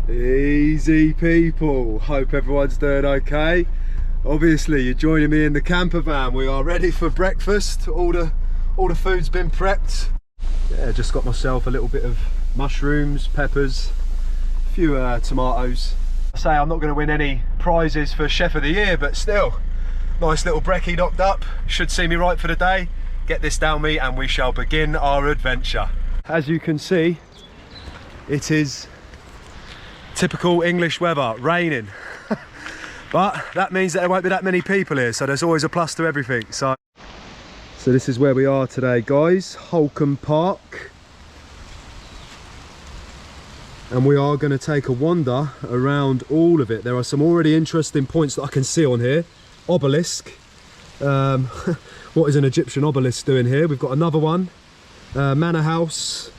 Easy people, hope everyone's doing okay. Obviously you're joining me in the camper van. We are ready for breakfast. All the food's been prepped. Yeah, just got myself a little bit of mushrooms, peppers, a few tomatoes. I say I'm not going to win any prizes for Chef of the Year, but still, nice little brekkie knocked up. Should see me right for the day. Get this down me and we shall begin our adventure. As you can see, it is typical English weather, raining. But that means that there won't be that many people here, so there's always a plus to everything. So this is where we are today, guys. Holkham Park. And we are going to take a wander around all of it. There are some already interesting points that I can see on here. Obelisk. What is an Egyptian obelisk doing here? We've got another one. Manor house.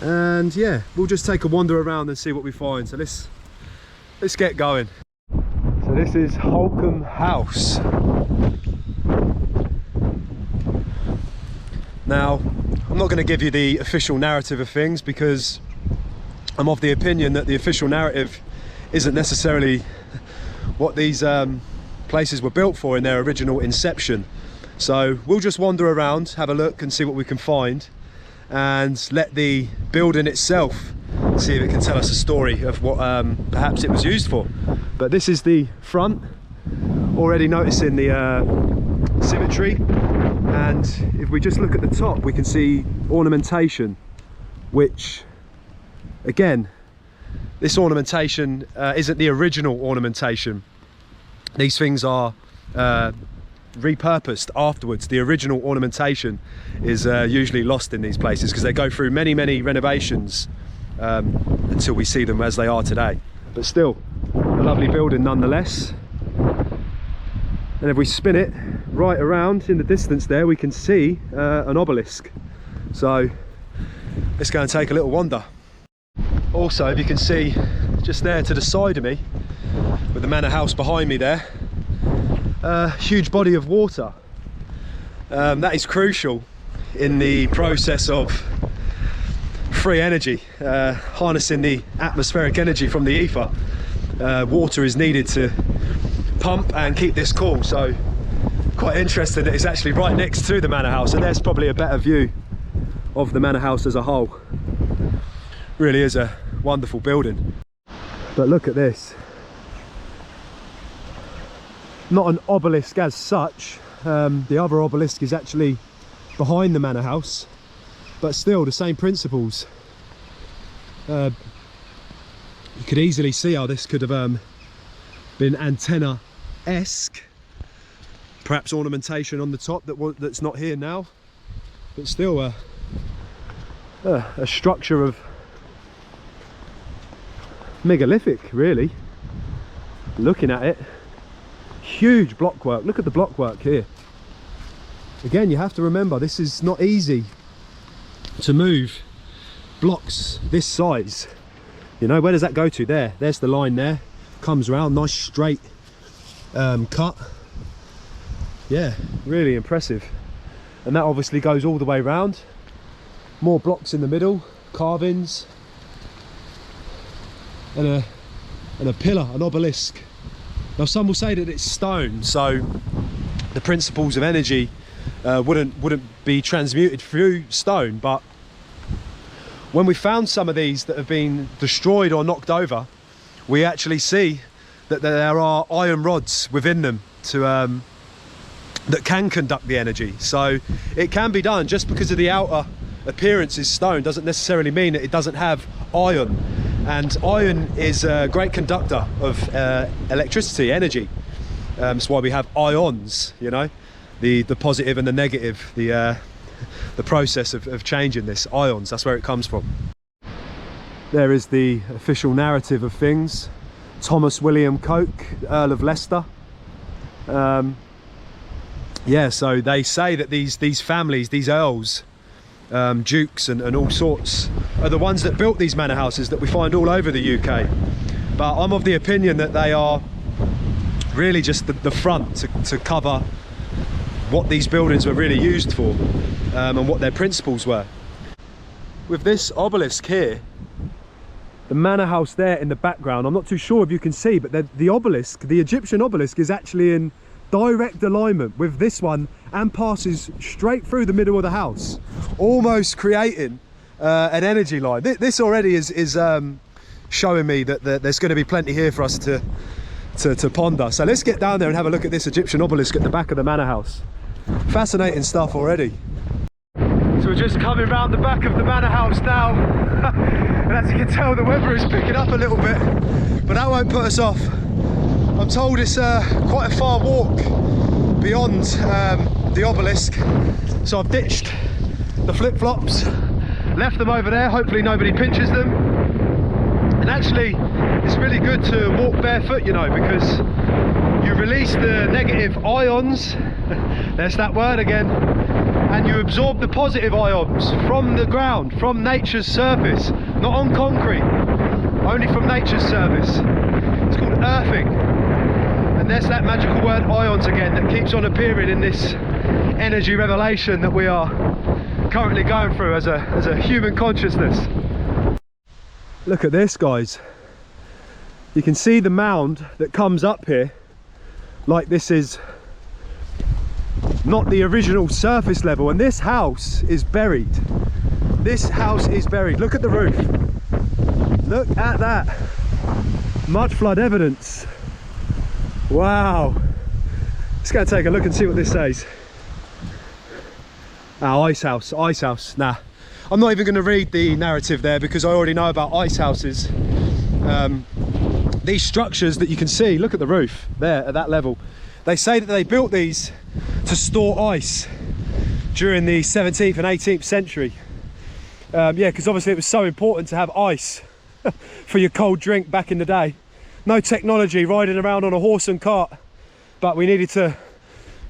And yeah, we'll just take a wander around and see what we find. So let's get going. So this is Holkham House. Now, I'm not going to give you the official narrative of things because I'm of the opinion that the official narrative isn't necessarily what these places were built for in their original inception. So we'll just wander around, have a look and see what we can find, and let the building itself see if it can tell us a story of what perhaps it was used for. But this is the front, already noticing the symmetry, and if we just look at the top we can see ornamentation, which again, this ornamentation isn't the original ornamentation. These things are repurposed afterwards. The original ornamentation is usually lost in these places because they go through many renovations until we see them as they are today. But still, a lovely building nonetheless. And if we spin it right around in the distance there, we can see an obelisk. So let's go and take a little wander. Also, if you can see just there to the side of me, with the manor house behind me there, huge body of water. That is crucial in the process of free energy, harnessing the atmospheric energy from the ether. Water is needed to pump and keep this cool, so quite interesting that it's actually right next to the manor house, and there's probably a better view of the manor house as a whole. Really is a wonderful building. But look at this. Not an obelisk as such. The other obelisk is actually behind the manor house, but still the same principles. You could easily see how this could have been antenna-esque, perhaps ornamentation on the top that's not here now, but still a structure of megalithic, really. Looking at it, huge blockwork. Look at the blockwork here. Again, you have to remember, this is not easy to move blocks this size. You know, where does that go to? There's the line there, comes around, nice straight cut. Yeah, really impressive. And that obviously goes all the way around. More blocks in the middle, carvings, and a pillar, an obelisk. Now some will say that it's stone, so the principles of energy wouldn't be transmuted through stone, but when we found some of these that have been destroyed or knocked over, we actually see that there are iron rods within them to that can conduct the energy. So it can be done. Just because of the outer appearance is stone doesn't necessarily mean that it doesn't have iron. And iron is a great conductor of electricity, energy. That's why we have ions, you know, the positive and the negative, the process of changing this, ions, that's where it comes from. There is the official narrative of things. Thomas William Coke, Earl of Leicester. Yeah, so they say that these families, these earls, dukes and all sorts, are the ones that built these manor houses that we find all over the UK. But I'm of the opinion that they are really just the front to cover what these buildings were really used for, and what their principles were. With this obelisk here, the manor house there in the background. I'm not too sure if you can see, but the obelisk, the Egyptian obelisk, is actually in direct alignment with this one and passes straight through the middle of the house, almost creating an energy line. This already is showing me that there's going to be plenty here for us to ponder. So let's get down there and have a look at this Egyptian obelisk at the back of the manor house. Fascinating stuff already. So we're just coming round the back of the manor house now. And as you can tell, the weather is picking up a little bit, but that won't put us off. I'm told it's quite a far walk beyond the obelisk, so I've ditched the flip-flops, left them over there. Hopefully nobody pinches them. And actually it's really good to walk barefoot, you know, because you release the negative ions, there's that word again, and you absorb the positive ions from the ground, from nature's surface, not on concrete, only from nature's surface. It's called earthing. And there's that magical word ions again that keeps on appearing in this energy revelation that we are currently going through as a human consciousness. Look at this, guys. You can see the mound that comes up here, like this is not the original surface level, and this house is buried. This house is buried. Look at the roof. Look at that. Mud flood evidence. Wow. Let's go and take a look and see what this says. Ice house, ice house. Nah, I'm not even going to read the narrative there because I already know about ice houses. These structures that you can see, look at the roof there at that level. They say that they built these to store ice during the 17th and 18th century. Yeah, because obviously it was so important to have ice for your cold drink back in the day. No technology, riding around on a horse and cart, but we needed to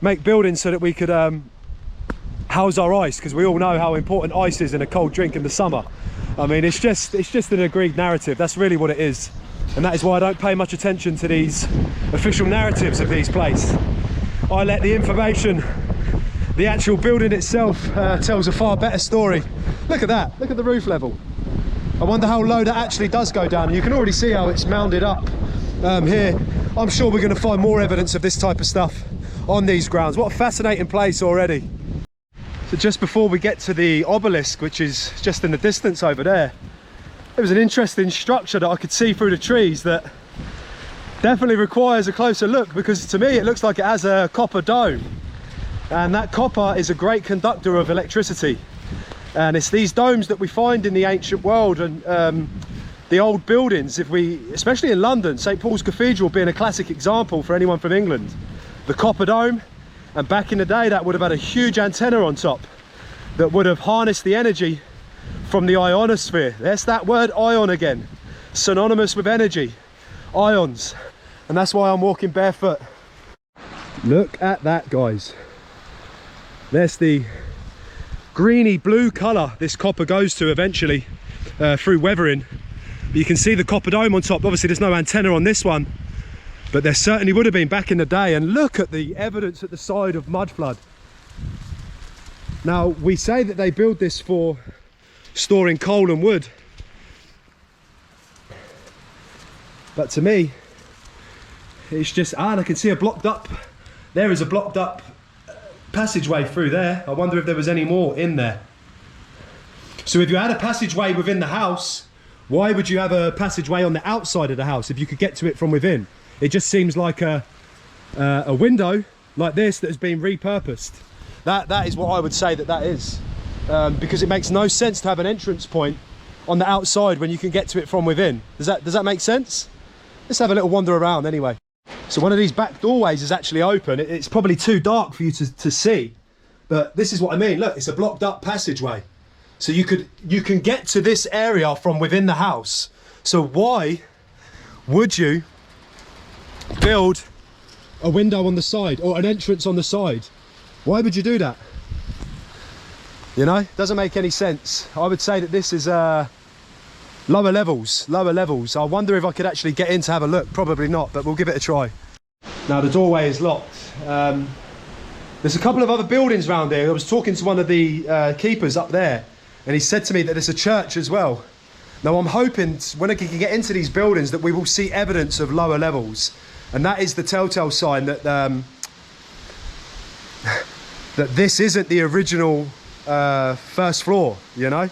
make buildings so that we could house our ice, because we all know how important ice is in a cold drink in the summer. I mean, it's just an agreed narrative. That's really what it is, and that is why I don't pay much attention to these official narratives of these places. I let the information, the actual building itself tells a far better story. Look at that, look at the roof level. I wonder how low that actually does go down. And you can already see how it's mounded up here. I'm sure we're going to find more evidence of this type of stuff on these grounds. What a fascinating place already. So just before we get to the obelisk, which is just in the distance over there, there was an interesting structure that I could see through the trees that definitely requires a closer look, because to me it looks like it has a copper dome, and that copper is a great conductor of electricity. And it's these domes that we find in the ancient world and the old buildings. Especially in London, St. Paul's Cathedral being a classic example for anyone from England. The copper dome, and back in the day that would have had a huge antenna on top that would have harnessed the energy from the ionosphere. There's that word ion again, synonymous with energy, ions. And that's why I'm walking barefoot. Look at that, guys. There's the greeny blue colour this copper goes to eventually through weathering. You can see the copper dome on top. Obviously there's no antenna on this one, but there certainly would have been back in the day. And look at the evidence at the side of mud flood. Now we say that they build this for storing coal and wood, but to me it's just, and I can see a blocked up, there is a blocked up passageway through there. I wonder if there was any more in there. So if you had a passageway within the house, why would you have a passageway on the outside of the house if you could get to it from within? It just seems like a window like this that has been repurposed. That is what I would say that is, because it makes no sense to have an entrance point on the outside when you can get to it from within. Does that make sense? Let's have a little wander around anyway. So one of these back doorways is actually open. It's probably too dark for you to see, but this is what I mean. Look, it's a blocked up passageway. So you can get to this area from within the house. So why would you build a window on the side or an entrance on the side? Why would you do that? You know, doesn't make any sense. I would say that this is lower levels. I wonder if I could actually get in to have a look. Probably not, but we'll give it a try. Now the doorway is locked. There's a couple of other buildings around here. I was talking to one of the keepers up there, and he said to me that there's a church as well. Now I'm hoping when I can get into these buildings that we will see evidence of lower levels, and that is the telltale sign that that this isn't the original first floor, you know?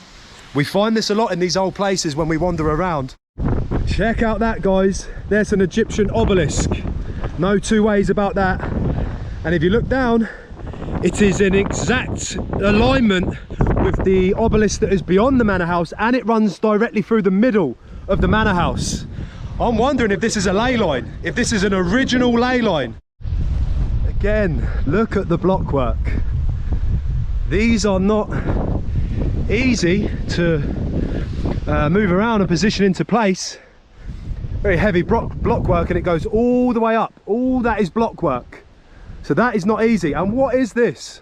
We find this a lot in these old places when we wander around. Check out that, guys. There's an Egyptian obelisk. No two ways about that. And if you look down, it is in exact alignment with the obelisk that is beyond the manor house, and it runs directly through the middle of the manor house. I'm wondering if this is a ley line, if this is an original ley line. Again, look at the blockwork. These are not easy to move around and position into place. Very heavy blockwork, and it goes all the way up. All that is blockwork. So that is not easy. And what is this?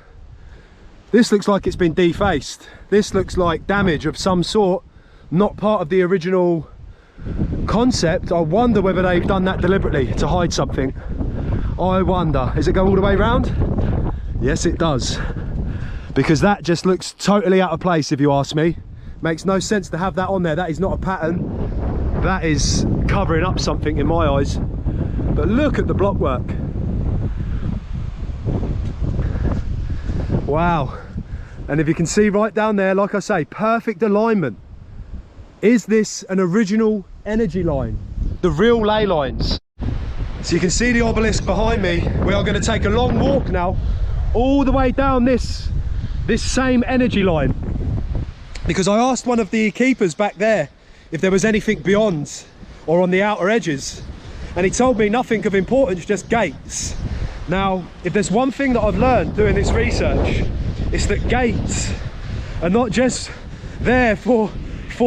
This looks like it's been defaced. This looks like damage of some sort, not part of the original concept. I wonder whether they've done that deliberately to hide something. I wonder. Does it go all the way round? Yes, it does. Because that just looks totally out of place, if you ask me. Makes no sense to have that on there. That is not a pattern. That is covering up something in my eyes. But look at the blockwork. Wow. And if you can see right down there, like I say, perfect alignment. Is this an original energy line? The real ley lines? So you can see the obelisk behind me. We are going to take a long walk now, all the way down this same energy line. Because I asked one of the keepers back there if there was anything beyond or on the outer edges, and he told me nothing of importance, just gates. Now, if there's one thing that I've learned doing this research, it's that gates are not just there for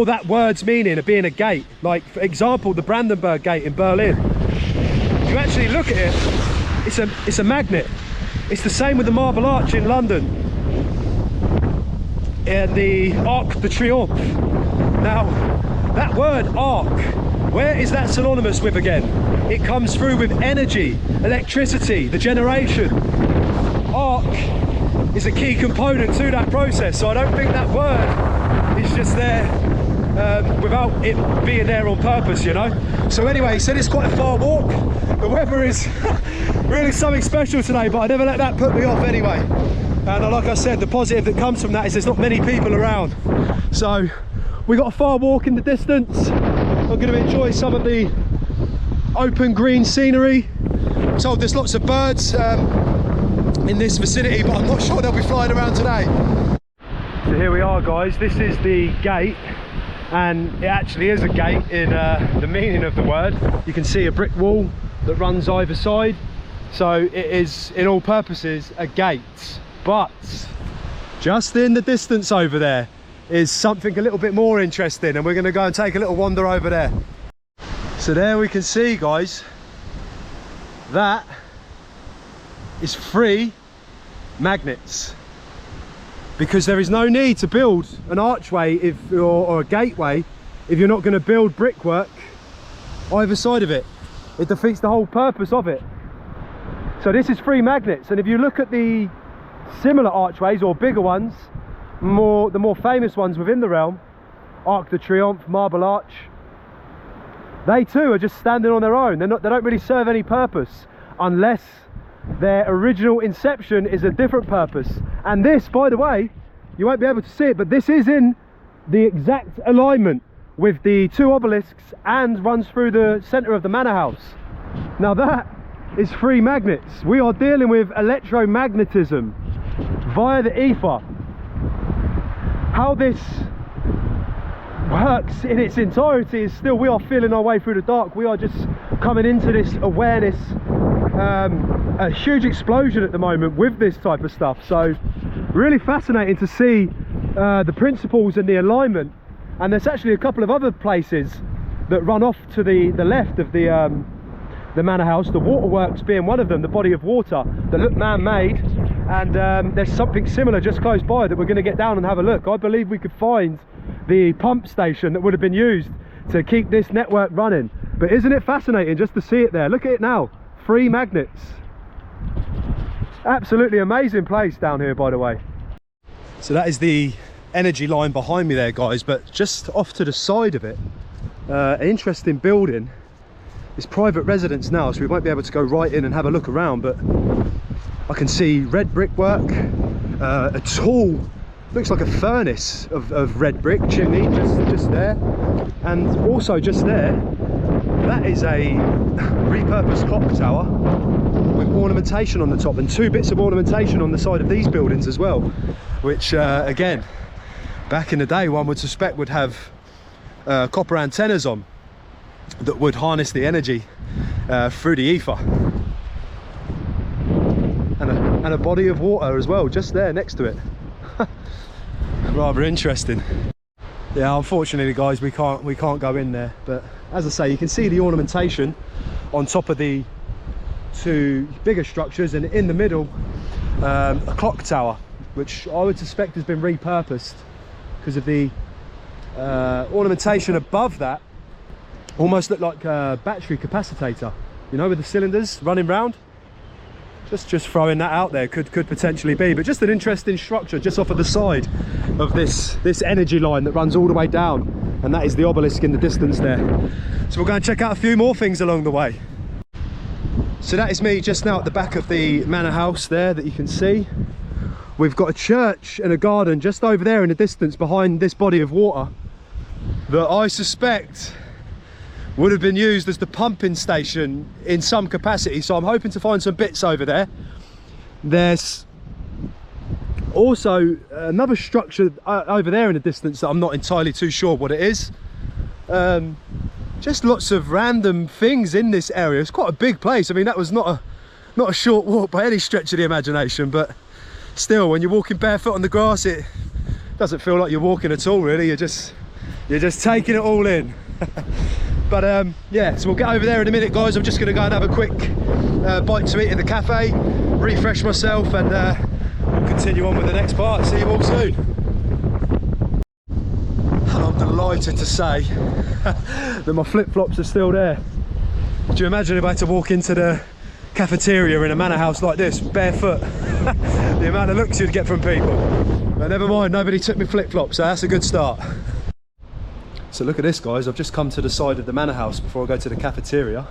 that word's meaning of being a gate. Like, for example, the Brandenburg Gate in Berlin. If you actually look at it, it's a magnet. It's the same with the Marble Arch in London and the Arc de Triomphe. Now, that word arc, where is that synonymous with again? It comes through with energy, electricity, the generation. Arc is a key component to that process, so I don't think that word is just there without it being there on purpose, you know. So anyway, he said it's quite a far walk. The weather is really something special today, but I never let that put me off anyway. And like I said, the positive that comes from that is there's not many people around. So we got a far walk in the distance. I'm going to enjoy some of the open green scenery. I'm told there's lots of birds in this vicinity, but I'm not sure they'll be flying around today. So here we are, guys. This is the gate, and it actually is a gate in the meaning of the word. You can see a brick wall that runs either side, so it is in all purposes a gate. But just in the distance over there is something a little bit more interesting, and we're going to go and take a little wander over there. So there we can see, guys, that is 3 magnets, because there is no need to build an archway or a gateway if you're not going to build brickwork either side of it. It defeats the whole purpose of it. So this is 3 magnets, and if you look at the similar archways or bigger ones, the more famous ones within the realm, Arc de Triomphe, Marble Arch, they too are just standing on their own. They don't really serve any purpose unless their original inception is a different purpose. And this, by the way, you won't be able to see it, but this is in the exact alignment with the 2 obelisks and runs through the center of the manor house. Now that is 3 magnets. We are dealing with electromagnetism via the ether. How this works in its entirety is still, we are feeling our way through the dark. We are just coming into this awareness, a huge explosion at the moment with this type of stuff. So really fascinating to see the principles and the alignment. And there's actually a couple of other places that run off to the left of the manor house, the waterworks being one of them, the body of water that look man-made. And there's something similar just close by that we're going to get down and have a look. I believe we could find the pump station that would have been used to keep this network running. But isn't it fascinating just to see it there? Look at it now, 3 magnets. Absolutely amazing place down here, by the way. So that is the energy line behind me there, guys, but just off to the side of it, an interesting building. It's private residence now, so we won't be able to go right in and have a look around, but I can see red brickwork, a tall, looks like a furnace of red brick chimney just there, and also just there, that is a repurposed clock tower with ornamentation on the top, and 2 bits of ornamentation on the side of these buildings as well, which again, back in the day, one would suspect would have copper antennas on that would harness the energy through the ether. And a body of water as well, just there next to it. Rather interesting. Yeah, unfortunately, guys, we can't go in there. But as I say, you can see the ornamentation on top of the 2 bigger structures, and in the middle, a clock tower, which I would suspect has been repurposed because of the ornamentation above that. Almost looked like a battery capacitator, you know, with the cylinders running round. Just throwing that out there, could potentially be, but just an interesting structure just off of the side of this energy line that runs all the way down, and that is the obelisk in the distance there. So we're going to check out a few more things along the way. So that is me just now at the back of the manor house there that you can see. We've got a church and a garden just over there in the distance behind this body of water that I suspect would have been used as the pumping station in some capacity, so I'm hoping to find some bits over there. There's also another structure over there in the distance that I'm not entirely too sure what it is. Just lots of random things in this area. It's quite a big place. I mean, that was not a short walk by any stretch of the imagination, but still, when you're walking barefoot on the grass, it doesn't feel like you're walking at all, really. You're just taking it all in. But yeah, so we'll get over there in a minute, guys. I'm just going to go and have a quick bite to eat in the cafe, refresh myself, and we'll continue on with the next part. See you all soon. And I'm delighted to say that my flip-flops are still there. Do you imagine if I had to walk into the cafeteria in a manor house like this, barefoot? The amount of looks you'd get from people. But never mind, nobody took me flip-flops, so that's a good start. So look at this, guys. I've just come to the side of the manor house before I go to the cafeteria,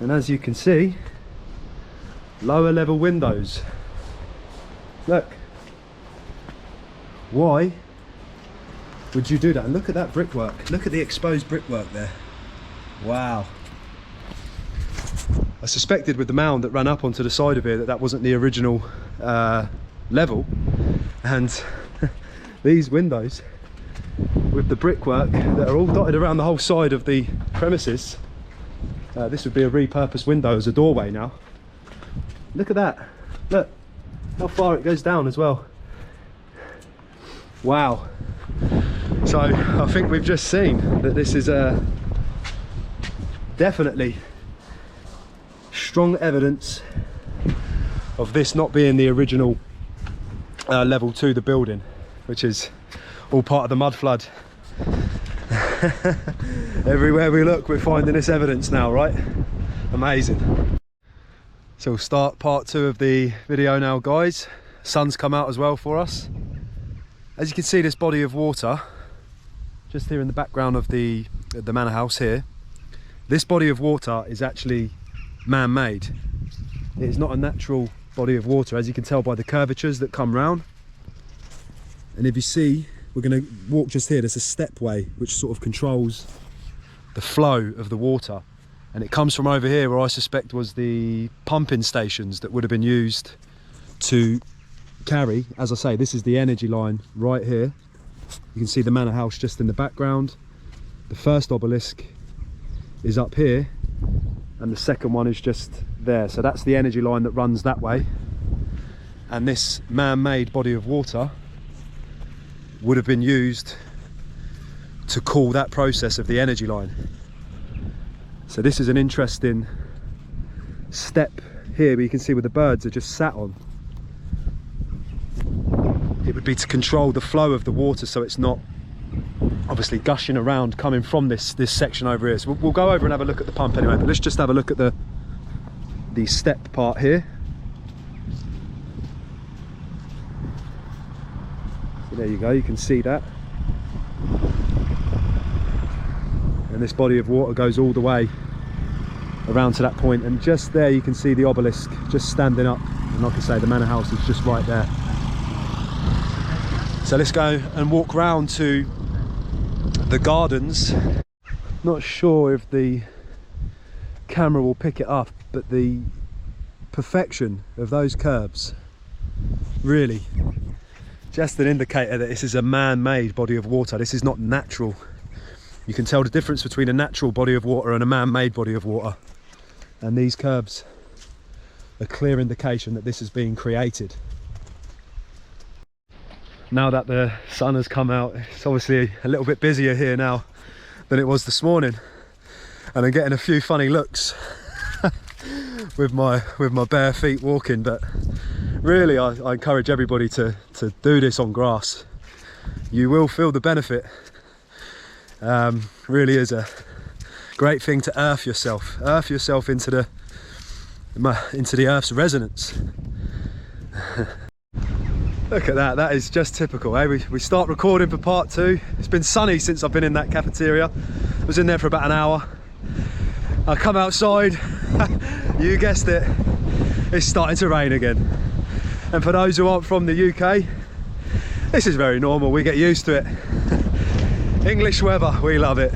and as you can see, lower level windows. Look, why would you do that? And look at that brickwork. Look at the exposed brickwork there. Wow. I suspected with the mound that ran up onto the side of here that wasn't the original level, and these windows with the brickwork that are all dotted around the whole side of the premises. This would be a repurposed window as a doorway now. Look at that. Look how far it goes down as well. Wow. So I think we've just seen that this is definitely strong evidence of this not being the original level to the building, which is all part of the mud flood. Everywhere we look, we're finding this evidence now, right? Amazing. So we'll start part 2 of the video now, guys. Sun's come out as well for us. As you can see, this body of water just here in the background of the manor house here, this body of water is actually man-made. It is not a natural body of water, as you can tell by the curvatures that come round. And if you see, we're going to walk just here, there's a stepway which sort of controls the flow of the water, and it comes from over here where I suspect was the pumping stations that would have been used to carry, as I say, this is the energy line right here. You can see the manor house just in the background. The first obelisk is up here and the second one is just there, so that's the energy line that runs that way, and this man-made body of water would have been used to cool that process of the energy line. So this is an interesting step here, but you can see where the birds are just sat on. It would be to control the flow of the water so it's not obviously gushing around coming from this section over here. So we'll go over and have a look at the pump anyway, but let's just have a look at the step part here. So There you go, you can see that. And this body of water goes all the way around to that point, and just there you can see the obelisk just standing up, and like I say, the manor house is just right there. So let's go and walk round to the gardens. Not sure if the camera will pick it up, but the perfection of those curves, really just an indicator that this is a man-made body of water. This is not natural. You can tell the difference between a natural body of water and a man-made body of water, and these curves are a clear indication that this has been created. Now that the sun has come out, it's obviously a little bit busier here now than it was this morning, and I'm getting a few funny looks with my bare feet walking. But really I encourage everybody to do this on grass. You will feel the benefit. Really is a great thing to earth yourself into the earth's resonance. Look at that, that is just typical, eh? We start recording for part 2. It's been sunny since I've been in that cafeteria. I was in there for about an hour. I come outside, you guessed it, it's starting to rain again. And for those who aren't from the UK, this is very normal, we get used to it. English weather, we love it.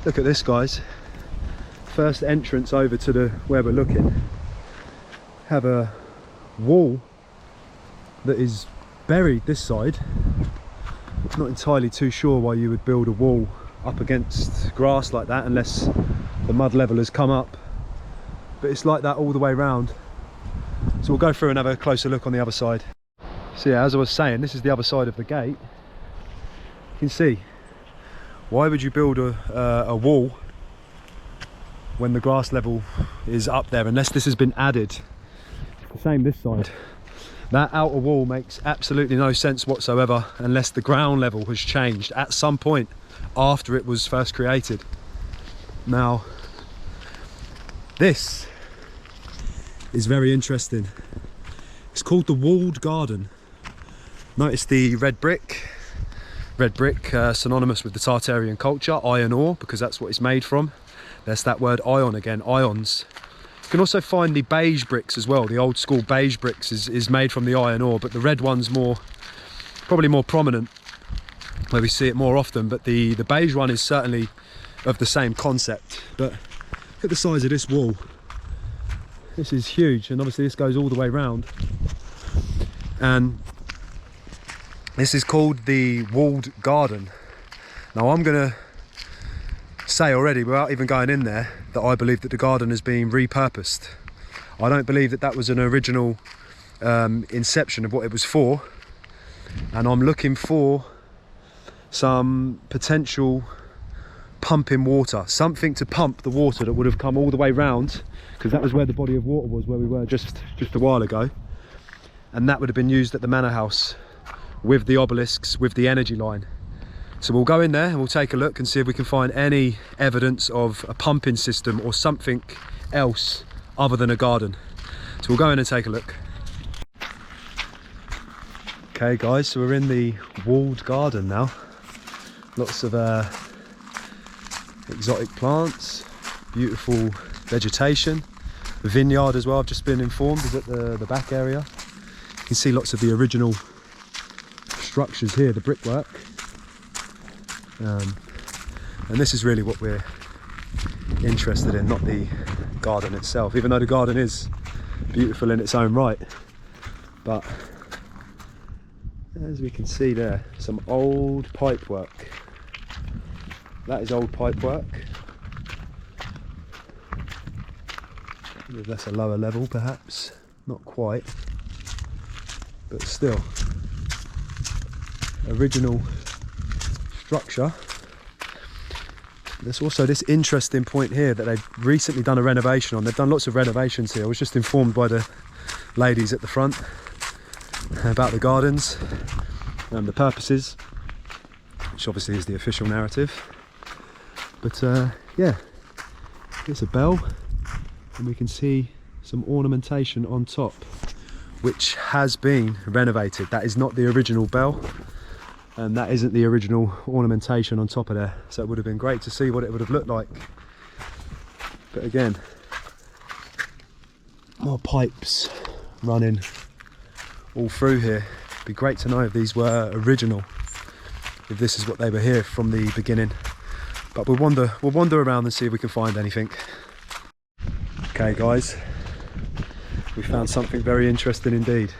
Look at this, guys. First entrance over to where we're looking. Have a wall that is buried this side. I'm not entirely too sure why you would build a wall up against grass like that unless the mud level has come up, but it's like that all the way round. So we'll go through and have a closer look on the other side. So yeah, as I was saying, this is the other side of the gate. You can see, why would you build a wall when the grass level is up there, unless this has been added? The same this side. That outer wall makes absolutely no sense whatsoever unless the ground level has changed at some point after it was first created. Now, this is very interesting. It's called the walled garden. Notice the red brick, synonymous with the Tartarian culture, iron ore, because that's what it's made from. There's that word ion again, ions. You can also find the beige bricks as well. The old school beige bricks is made from the iron ore, but the red one's probably more prominent, where we see it more often. But the beige one is certainly of the same concept. But look at the size of this wall. This is huge, and obviously this goes all the way round. And this is called the walled garden. Now I'm gonna say already, without even going in there, that I believe that the garden has been repurposed. I don't believe that that was an original inception of what it was for, and I'm looking for some potential pumping water, something to pump the water that would have come all the way round, because that was where the body of water was, where we were just a while ago, and that would have been used at the manor house with the obelisks, with the energy line. So we'll go in there and we'll take a look and see if we can find any evidence of a pumping system or something else other than a garden. So we'll go in and take a look. Okay guys, so we're in the walled garden now. Lots of exotic plants, beautiful vegetation. The vineyard as well, I've just been informed, is at the back area. You can see lots of the original structures here, the brickwork. And this is really what we're interested in, not the garden itself, even though the garden is beautiful in its own right. But as we can see there, some old pipework. That is old pipework. That's a lower level perhaps, not quite, but still original structure. There's also this interesting point here that they've recently done a renovation on. They've done lots of renovations here. I was just informed by the ladies at the front about the gardens and the purposes, which obviously is the official narrative. But yeah, it's a bell, and we can see some ornamentation on top which has been renovated. That is not the original bell, and that isn't the original ornamentation on top of there, so it would have been great to see what it would have looked like. But again, more pipes running all through here. It'd be great to know if these were original, if this is what they were here from the beginning. But we'll wander around and see if we can find anything. Okay guys, we found something very interesting indeed.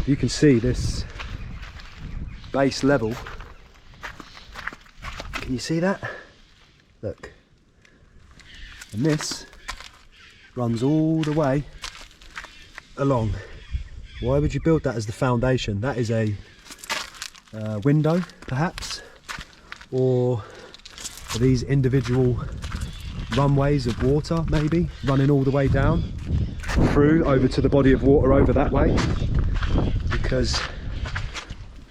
You can see this base level. Can you see that? Look. And this runs all the way along. Why would you build that as the foundation? That is a window, perhaps, or are these individual runways of water, maybe, running all the way down through over to the body of water over that way? Because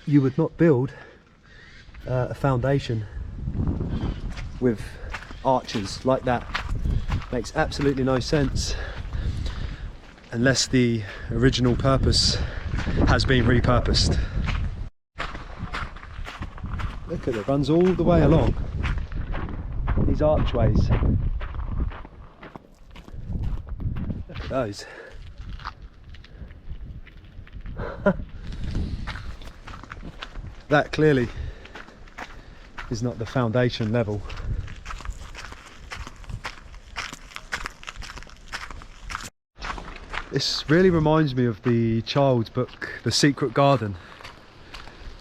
you would not build a foundation with arches like that. Makes absolutely no sense unless the original purpose has been repurposed. Look at it, runs all the way along these archways. Look at those. That clearly is not the foundation level. This really reminds me of the child's book, The Secret Garden.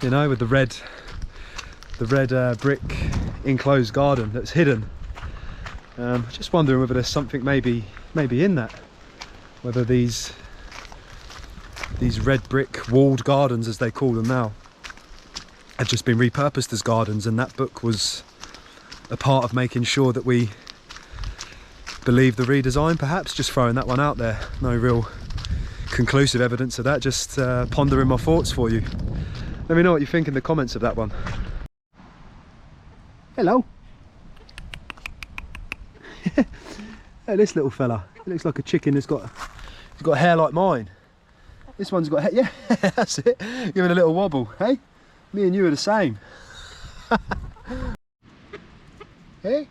You know, with the red brick enclosed garden that's hidden. Just wondering whether there's something maybe in that. Whether these red brick walled gardens, as they call them now, have just been repurposed as gardens, and that book was a part of making sure that we believe the redesign, perhaps. Just throwing that one out there. No real conclusive evidence of that, just pondering my thoughts for you. Let me know what you think in the comments of that one. Hello. Hey, this little fella, he looks like a chicken he's got hair like mine. This one's got hair, yeah, that's it, giving a little wobble. Hey, me and you are the same. Hey.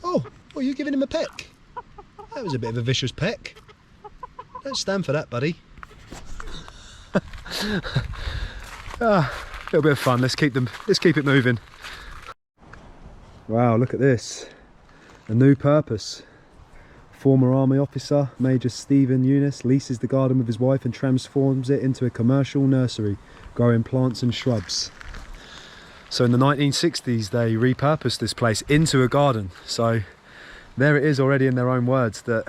Oh, well, you're giving him a peck. That was a bit of a vicious peck. Don't stand for that, buddy. A little bit of fun. Let's keep it moving. Wow, look at this. A new purpose. Former army officer, Major Stephen Eunice, leases the garden with his wife and transforms it into a commercial nursery, growing plants and shrubs. So in the 1960s, they repurposed this place into a garden. So there it is already in their own words, that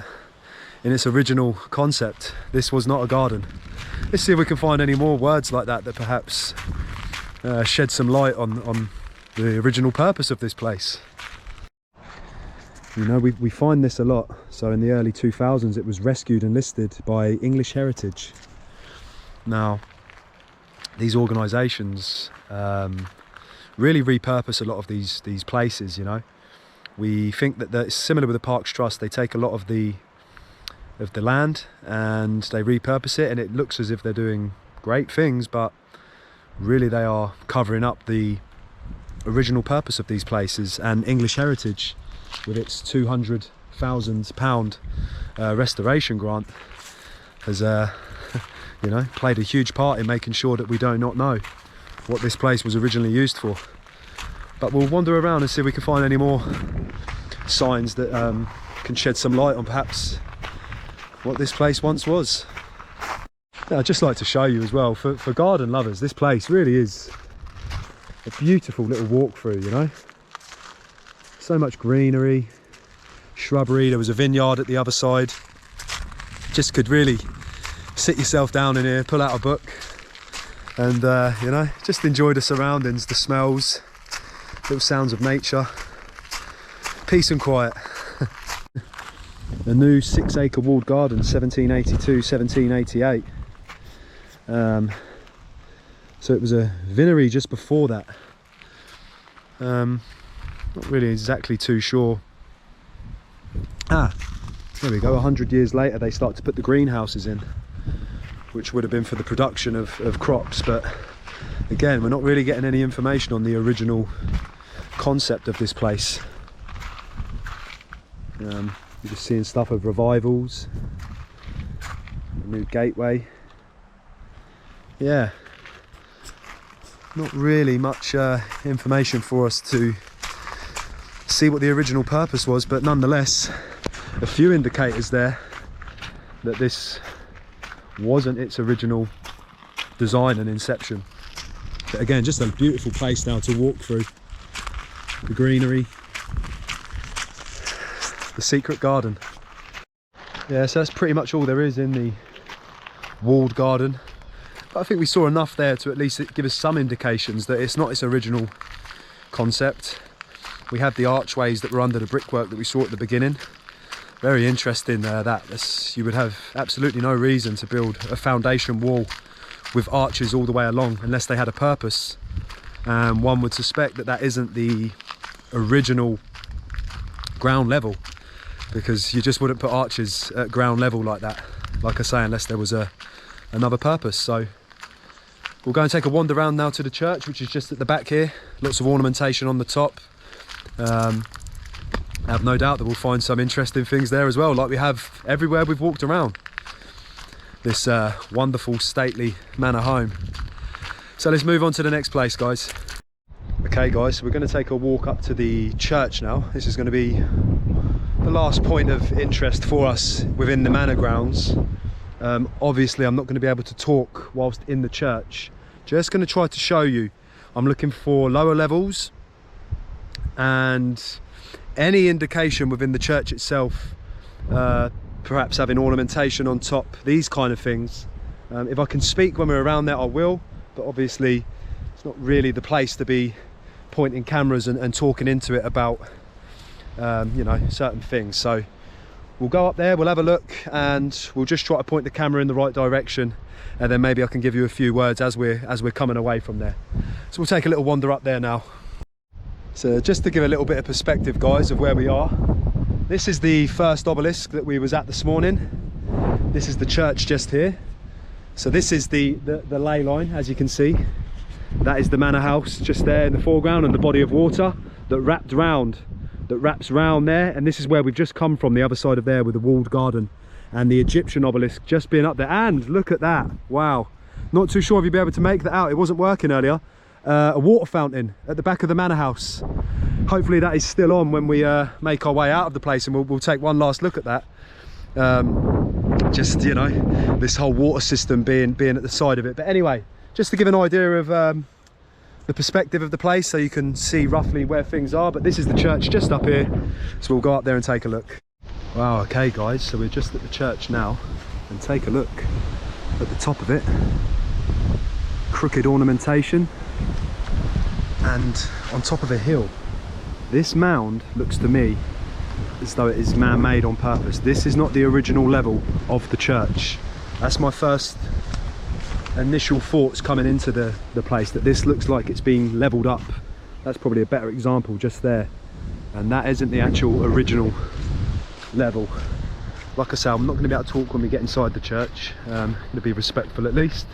in its original concept, this was not a garden. Let's see if we can find any more words like that that perhaps shed some light on the original purpose of this place. You know, we find this a lot. So in the early 2000s, it was rescued and listed by English Heritage. Now, these organisations really repurpose a lot of these places, you know. We think that it's similar with the Parks Trust. They take a lot of the land and they repurpose it, and it looks as if they're doing great things, but really they are covering up the original purpose of these places. And English Heritage, with its £200,000 restoration grant, has you know, played a huge part in making sure that we do not know what this place was originally used for. But we'll wander around and see if we can find any more signs that can shed some light on perhaps what this place once was. Yeah, I'd just like to show you as well, for garden lovers, this place really is a beautiful little walkthrough, you know. So much greenery, shrubbery. There was a vineyard at the other side. Just could really sit yourself down in here, pull out a book, and you know, just enjoy the surroundings, the smells, little sounds of nature, peace and quiet. A new 6-acre walled garden, 1782, 1788. So it was a vinery just before that. Not really exactly too sure. There we go, 100 years later they start to put the greenhouses in, which would have been for the production of crops. But again, we're not really getting any information on the original concept of this place. You're just seeing stuff of revivals, a new gateway. Yeah, not really much information for us to see what the original purpose was, but nonetheless a few indicators there that this wasn't its original design and inception. But again, just a beautiful place now to walk through. The greenery, the secret garden. Yeah, so that's pretty much all there is in the walled garden. But I think we saw enough there to at least give us some indications that it's not its original concept. We have the archways that were under the brickwork that we saw at the beginning. Very interesting you would have absolutely no reason to build a foundation wall with arches all the way along unless they had a purpose. And one would suspect that that isn't the original ground level, because you just wouldn't put arches at ground level like that, like I say, unless there was another purpose. So we'll go and take a wander around now to the church, which is just at the back here. Lots of ornamentation on the top. I have no doubt that we'll find some interesting things there as well, like we have everywhere we've walked around this wonderful stately manor home. So let's move on to the next place, guys. Okay guys, so we're going to take a walk up to the church now. This is going to be the last point of interest for us within the manor grounds. Obviously I'm not going to be able to talk whilst in the church. Just going to try to show you. I'm looking for lower levels and any indication within the church itself, perhaps having ornamentation on top, these kind of things. If I can speak when we're around there, I will, but obviously it's not really the place to be pointing cameras and talking into it about you know, certain things. So we'll go up there, we'll have a look, and we'll just try to point the camera in the right direction, and then maybe I can give you a few words as we're coming away from there. So we'll take a little wander up there now. So just to give a little bit of perspective, guys, of where we are. This is the first obelisk that we was at this morning. This is the church just here. So this is the ley line, as you can see. That is the manor house just there in the foreground, and the body of water that wraps round there. And this is where we've just come from, the other side of there with the walled garden and the Egyptian obelisk just being up there. And look at that, wow. Not too sure if you'll be able to make that out. It wasn't working earlier. A water fountain at the back of the manor house. Hopefully that is still on when we make our way out of the place, and we'll take one last look at that. Just, you know, this whole water system being at the side of it. But anyway, just to give an idea of the perspective of the place, so you can see roughly where things are. But this is the church just up here, so we'll go up there and take a look. Wow, okay guys, so we're just at the church now, and take a look at the top of it. Crooked ornamentation, and on top of a hill. This mound looks to me as though it is man-made on purpose. This is not the original level of the church. That's my first initial thoughts coming into the place, that this looks like it's being leveled up. That's probably a better example just there, and that isn't the actual original level. Like I say, I'm not going to be able to talk when we get inside the church. I'm going to be respectful at least,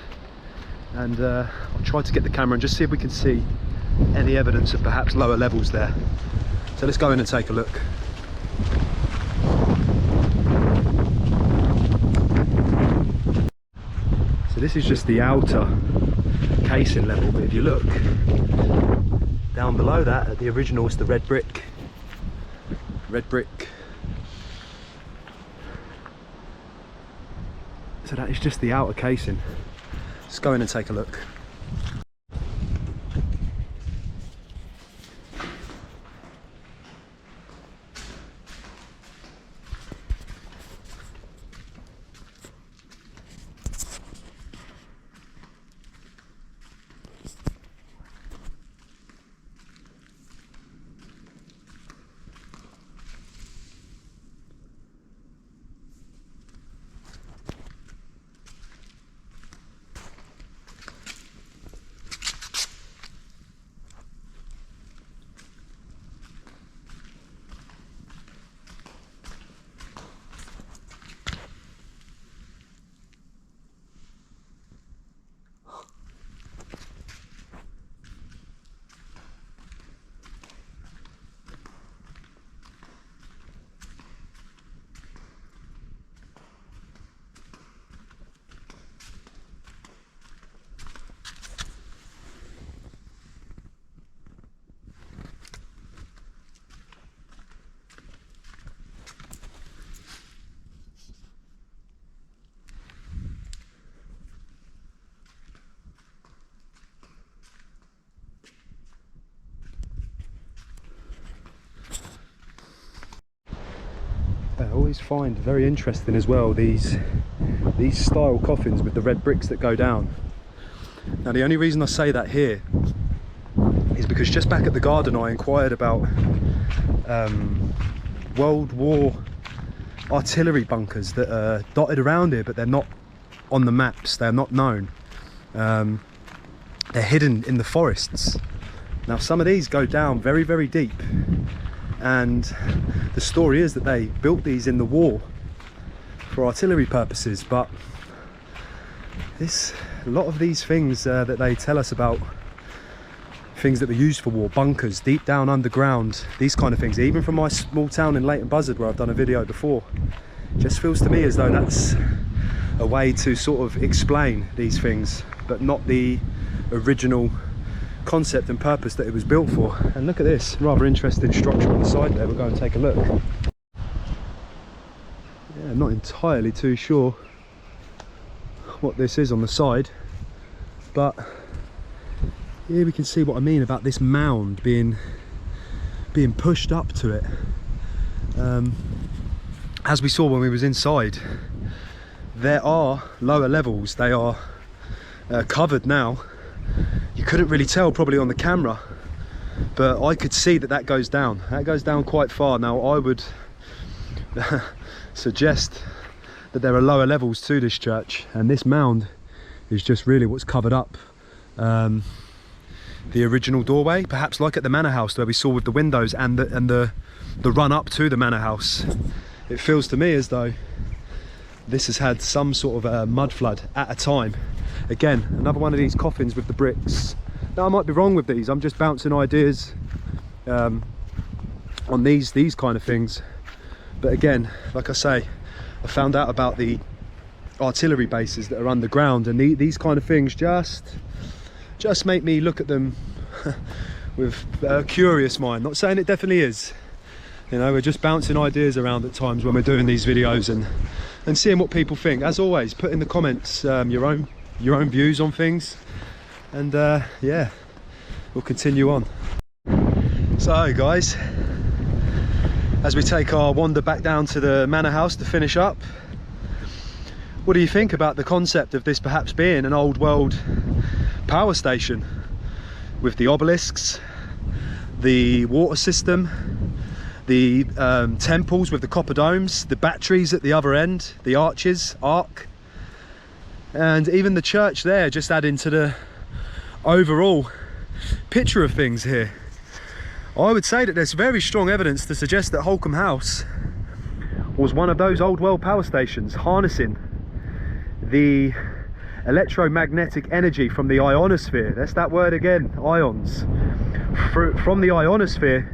and I'll try to get the camera and just see if we can see any evidence of perhaps lower levels there. So let's go in and take a look. So this is just the outer casing level, but if you look down below that at the original, it's the red brick. So that is just the outer casing. Let's go in and take a look. always find very interesting as well these style coffins with the red bricks that go down. Now the only reason I say that here is because just back at the garden I inquired about World War artillery bunkers that are dotted around here, but they're not on the maps, they're not known. They're hidden in the forests. Now some of these go down very, very deep, and the story is that they built these in the war for artillery purposes, but a lot of these things that they tell us about, things that were used for war, bunkers deep down underground, these kind of things, even from my small town in Leighton Buzzard where I've done a video before, just feels to me as though that's a way to sort of explain these things, but not the original concept and purpose that it was built for. And look at this rather interesting structure on the side there. We'll go and take a look. Yeah, I'm not entirely too sure what this is on the side, but here we can see what I mean about this mound being pushed up to it. As we saw when we was inside, there are lower levels. They are covered now. You couldn't really tell probably on the camera, but I could see that goes down. That goes down quite far. Now I would suggest that there are lower levels to this church, and this mound is just really what's covered up the original doorway, perhaps like at the manor house where we saw with the windows and the run up to the manor house. It feels to me as though this has had some sort of a mud flood at a time. Again, another one of these coffins with the bricks. Now I might be wrong with these, I'm just bouncing ideas on these kind of things. But again, like I say, I found out about the artillery bases that are underground, and these kind of things just make me look at them with a curious mind. Not saying it definitely is, you know, we're just bouncing ideas around at times when we're doing these videos and seeing what people think. As always, put in the comments your own views on things, and yeah, we'll continue on. So guys, as we take our wander back down to the manor house to finish up, what do you think about the concept of this perhaps being an old world power station with the obelisks, the water system, the temples with the copper domes, the batteries at the other end, the arch, and even the church there, just adding to the overall picture of things here? I would say that there's very strong evidence to suggest that Holkham House was one of those old world power stations, harnessing the electromagnetic energy from the ionosphere. That's that word again, ions. From the ionosphere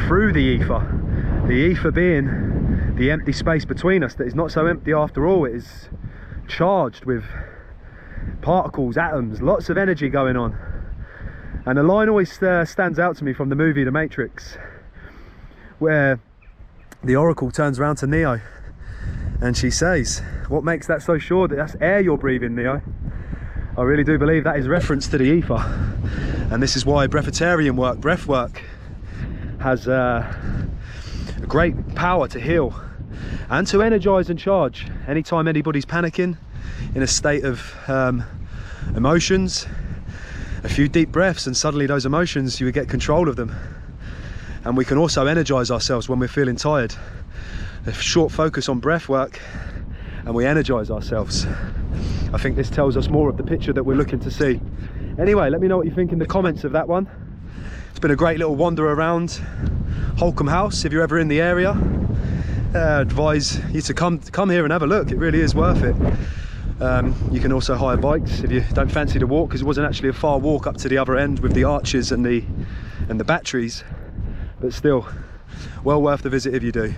through the ether being the empty space between us that is not so empty after all. It is charged with particles, atoms, lots of energy going on. And a line always stands out to me from the movie The Matrix, where the Oracle turns around to Neo and she says, "What makes that so sure? That that's air you're breathing, Neo." I really do believe that is reference to the ether, and this is why breath work has a great power to heal and to energize and charge. Anytime anybody's panicking, in a state of emotions, a few deep breaths and suddenly those emotions, you would get control of them. And we can also energize ourselves when we're feeling tired. A short focus on breath work and we energize ourselves. I think this tells us more of the picture that we're looking to see. Anyway, let me know what you think in the comments of that one. It's been a great little wander around Holkham House. If you're ever in the area, advise you to come here and have a look. It really is worth it. You can also hire bikes if you don't fancy the walk, because it wasn't actually a far walk up to the other end with the arches and the batteries, but still well worth the visit if you do.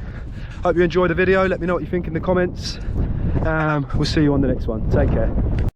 Hope you enjoyed the video. Let me know what you think in the comments. We'll see you on the next one. Take care.